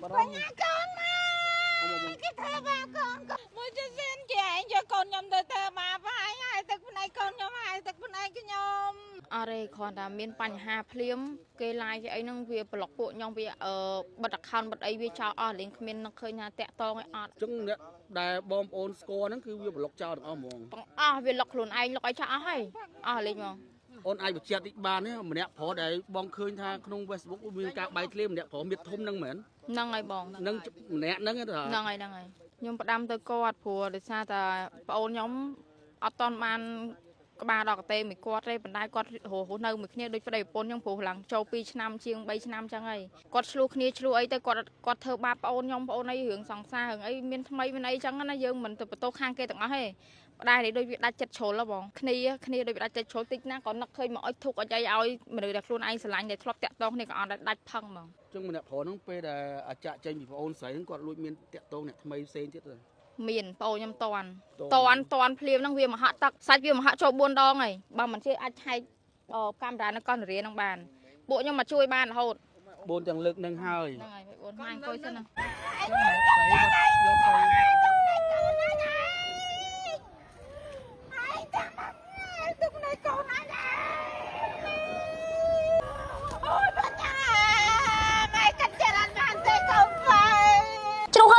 con cái thơ ba con mới cho xin chị anh cho con nhầm từ thơ ba phải hai từ bên này con nhầm hai từ bên này cái nhom ở đây còn là miền Pành Hà phim kê lại cái ấy năng việc blog bộ nhom việc bật account bật ấy việc chào ở lên miền nó khơi nhà tẹt to cái ở ចឹងអ្នកដែលបងប្អូនស្គាល់ហ្នឹងគឺវាប្លុកចោលទាំងអស់ហ្មង việc lọc luôn anh lọc ấy chào hay lên mà អូនអាចបញ្ជាក់តិចបានទេម្នាក់ប្រុសដែលបងឃើញថាក្នុង Facebook មានការបែកធ្លាយម្នាក់ប្រុសមានធំហ្នឹងមែន năng ngày bong នឹងម្នាក់ហ្នឹងទៅ năng ngày nhưng mà đâm tới quạt phùa để xa ta ôn nhóm ở toàn ban ba đọc tê mình quạt đây bên đây quạt hồ nơi mình kia đôi phải ôn nhóm phù lăng châu pi năm chiêng bay năm chẳng ấy quạt slu kia slu ấy tới quạt thơ ba ôn nhóm ôn ấy hưởng sòng xa hưởng ấy miền mấy bên ấy chẳng nó dương mình từ tô khang kia tặng nó hay đây để đôi việc đặt chật trốn là bong kia đôi việc đặt chật trốn tích na còn nó khơi mọi thuộc ở đây ao mình được đặt luôn anh sờ lạnh để thọp tẹt to này còn đặt phăng mà ចឹងម្នាក់ប្រុសហ្នឹងពេលដែលអាចចាក់ចេញពីប្អូនស្រីហ្នឹងគាត់លួចមានតាក់ទងអ្នកថ្មីផ្សេងទៀតទេ miền bầu nhâm toàn phim năng viên mà hạ tắc sai viên mà hạ cho buôn đo này bằng mình chơi ăn hay camera nó con riêng trong bàn bộ nhưng mà chui bàn là hột 4ទាំងលើកនឹងហើយ này phải buồn mang coi xem nào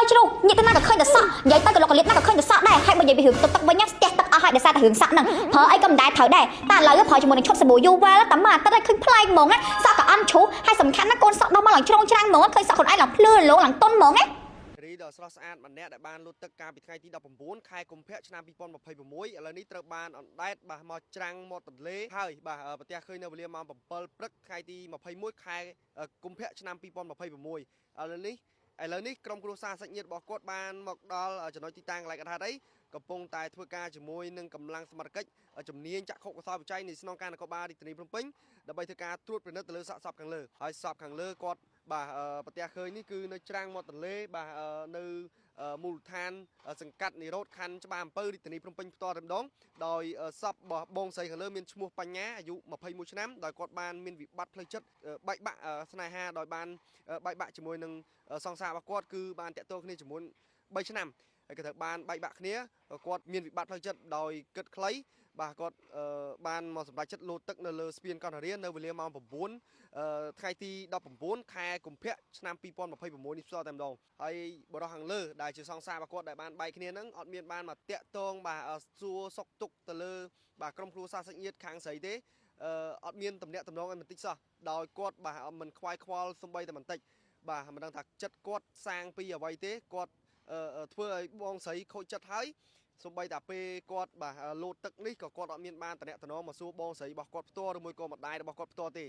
chú nhị cái nào khơi được sọ vậy ta cái lọc liệt nào khơi được sọ đây hay bây giờ bị hưởng tắc với nhát tẹt tắc hay để sao ta hưởng sọ nè thở ấy cầm đai thở đây ta lời cái phò cho mình chốt sờ bùi du quaแล้วtắm mà ta đây khơi play mỏng á sao cả ăn chú hay sầm khăn nó con sọ đâu mà làm trong trang mỏng khơi sọ còn ai làm lừa lỗ làm tôn mỏng ấy រីដល់ស្រស់ស្អាតម្នាក់ដែលបានលុតទឹកកាលពីថ្ងៃទី19ខែកុម្ភៈឆ្នាំ2026ឥឡូវនេះត្រូវបានអណ្ដែតបាទមកច្រាំងមាត់ទន្លេហើយបាទប្រទះឃើញនៅវេលាម៉ោង7ព្រឹកថ្ងៃទី21ខែកុម្ភៈឆ្នាំ2026ឥឡូវនេះក្រុមគ្រួសារសាច់ញាតិរបស់គាត់បានមកដល់ចំណុចទីតាំងកន្លែងកណ្ដាលដីកំពុងតែធ្វើការជាមួយនឹងកម្លាំងសមត្ថកិច្ចជំនាញចក្ខុកសោបវិច័យនៃស្នងការនគរបាលរាជធានីភ្នំពេញដើម្បីធ្វើការត្រួតពិនិត្យទៅលើសាកសពខាងលើហើយសពខាងលើគាត់បាទប្រទះឃើញនេះគឺនៅច្រាំងមាត់ទន្លេបាទនៅមូលដ្ឋានសង្កាត់និរោធខណ្ឌច្បារអំពៅរាជធានីភ្នំពេញផ្ទាល់តែម្ដងដោយសពរបស់បងស្រីខាងលើមានឈ្មោះបញ្ញាអាយុ21ឆ្នាំដោយគាត់បានមានវិបត្តិផ្លូវចិត្តបែកបាក់ស្នេហាដោយបានបែកបាក់ជាមួយនឹងសង្សាររបស់គាត់គឺបានតាក់ទងគ្នាជាមួយ3ឆ្នាំហើយក៏ត្រូវបានបែកបាក់គ្នាគាត់មានវិបត្តិផ្លូវចិត្តដោយគិតខ្លីបាទគាត់បានមកសម្រេចចិត្តលោតទឹកនៅលើស្ពានកោះនរានៅវេលាម៉ោង9ថ្ងៃទី19ខែកុម្ភៈឆ្នាំ2026នេះផ្ទាល់តែម្ដងហើយបរិសុទ្ធខាងលើដែលជាសង្សាររបស់គាត់ដែលបានបែកគ្នាហ្នឹងអត់មានបានមកតាក់ទងបាទសួរសុខទុក្ខទៅលើបាទក្រុមគ្រួសារសាច់ញាតិខាងស្រីទេអត់មានតំណែងតំណងឲ្យបន្តិចសោះដោយគាត់បាទមិនខ្វាយខ្វល់សំបីតែបន្តិចបាទមិនដឹងថាចិត្តគាត់សាងពីអ្វីទេគាត់ធ្វើឲ្យបងស្រីខូចចិត្តហើយសូម្បីតែពេលគាត់បាទលោតទឹកនេះក៏គាត់អត់មានបានតំណែងមកសួរបងស្រីរបស់គាត់ផ្ទាល់ឬមួយក៏ម្ដាយរបស់គាត់ផ្ទាល់ទេ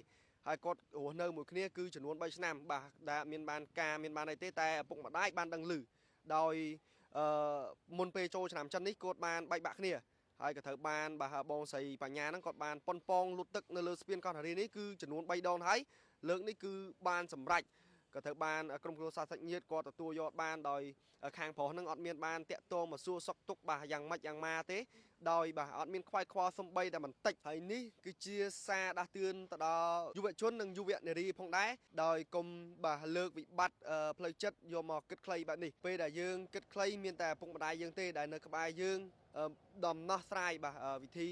ហើយគាត់រស់នៅមួយគ្នាគឺចំនួន3ឆ្នាំបាទដែលមានបានការមានបានអីទេតែឪពុកម្ដាយបានដឹងឮដោយមុនពេលចូលឆ្នាំចិននេះគាត់បានបែកបាក់គ្នាហើយក៏ត្រូវបានបាទបងស្រីបញ្ញាហ្នឹងគាត់បានប៉ុនប៉ងលុតទឹកនៅលើស្ពានកោះនរានេះគឺចំនួន3ដងហើយលើកនេះគឺបានសម្រេចក៏ត្រូវបានក្រុមគ្រួសារសាច់ញាតិគាត់ទទួលយកបានដោយខាងប្រុសហ្នឹងអត់មានបានតាក់ទងមកសួរសុខទុក្ខបាទយ៉ាងម៉េចយ៉ាងម៉ាទេដោយបាទអត់មានខ្វាយខ្វល់សំបីតែបន្តិចហើយនេះគឺជាសារដាស់តឿនទៅដល់យុវជននិងយុវនារីផងដែរដោយកុំបាទលើកវិបត្តិផ្លូវចិត្តយកមកគិតខ្លីបែបនេះពេលដែលយើងគិតខ្លីមានតែឪពុកម្ដាយយើងទេដែលនៅក្បែរយើងដំណោះស្រាយបាទវិធី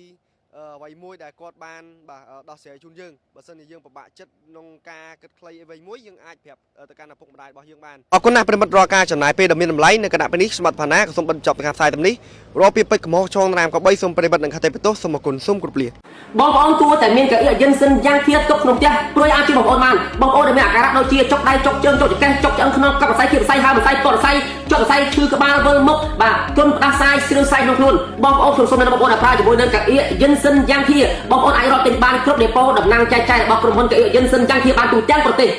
អ្វីមួយដែលគាត់បានបាទដោះស្រាយជូនយើងបើសិនជាយើងពិបាកចិត្តក្នុងការគិតខ្លីអ្វីមួយយើងអាចប្រាប់ទៅកាន់ឪពុកម្ដាយរបស់យើងបានអរគុណណាស់ប្រិមិត្តរាល់ការចំណាយពេលដ៏មានតម្លៃនៅគណៈពេលនេះខ្ញុំបាទផាណាក៏សូមបញ្ចប់ការផ្សាយតាមនេះរាល់ពីពេជ្រកំហុសឆ្លងរាមក៏3សូមប្រិមិត្តនិងខេត្តបន្ទោសសូមអរគុណសូមគោរពលាបងប្អូនគួរតែមានកៅអីយិនសិនយ៉ាងធៀបទុកក្នុងផ្ទះព្រួយអាចជួយបងប្អូនបានបងប្អូនដែលមានអាការៈដូចជាចុកដៃចុកជើងចុកចង្កេះចុកឆ្អឹងខ្នងកប់សរសៃគៀបសរសៃហើមសរសៃពតសរសៃចុកសរសៃឈឺក្បាលវិលមុខបាទទន់ផ្ដាសាយស្រឿសៃក្នុងខ្លួនបងប្អូនខ្ញុំសូមណែនាំបងប្អូនឲ្យប្រើជាមួយនឹងកៅអីយិនសិនយ៉ាងធៀបបងប្អូនអាចរកទិញបានគ្រប់ដេប៉ូតំណាងចែកចាយរបស់ក្រុមហ៊ុនកៅអីយិនសិនយ៉ាងធៀបបានទូទាំងប្រទេស